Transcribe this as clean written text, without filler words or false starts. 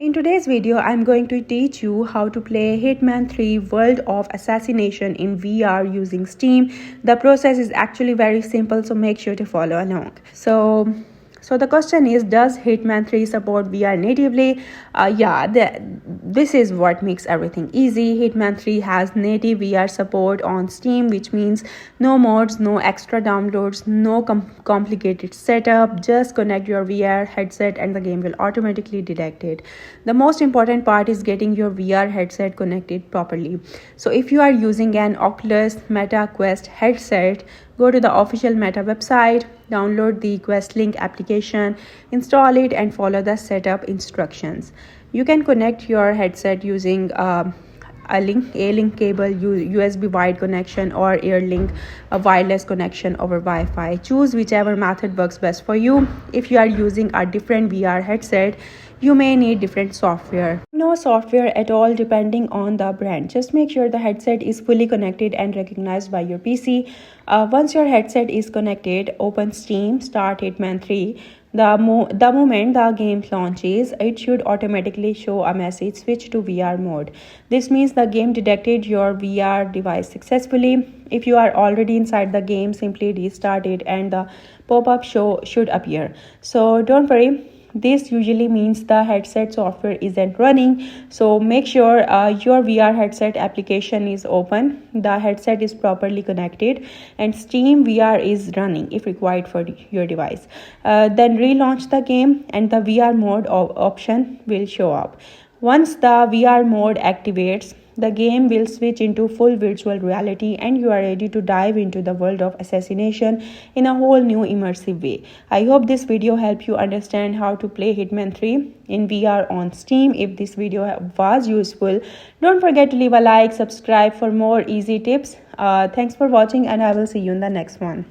In today's video, I'm going to teach you how to play Hitman 3 World of Assassination in VR using Steam. The process is actually very simple, so make sure to follow along. So the question is, does Hitman 3 support VR natively? This is what makes everything easy. Hitman 3 has native VR support on Steam, which means no mods, no extra downloads, no complicated setup. Just connect your VR headset and the game will automatically detect it. The most important part is getting your VR headset connected properly. So if you are using an Oculus Meta Quest headset, go to the official Meta website, download the Quest Link application, install it and follow the setup instructions. You can connect your headset using A-Link cable, USB wide connection, or Airlink, a wireless connection over Wi-Fi. Choose whichever method works best for you. If you are using a different VR headset, you may need different software. No software at all depending on the brand. Just make sure the headset is fully connected and recognized by your PC. Once your headset is connected, open Steam, start Hitman 3. The moment the game launches, it should automatically show a message switch to VR mode. This means the game detected your VR device successfully. If you are already inside the game, simply restart it and the pop-up show should appear. So don't worry. This usually means the headset software isn't running, so make sure your VR headset application is open, the headset is properly connected, and Steam VR is running if required for your device. Then relaunch the game and the VR mode option will show up. Once the VR mode activates, the game will switch into full virtual reality and you are ready to dive into the world of assassination in a whole new immersive way. I hope this video helped you understand how to play Hitman 3 in VR on Steam. If this video was useful, don't forget to leave a like, subscribe for more easy tips. Thanks for watching and I will see you in the next one.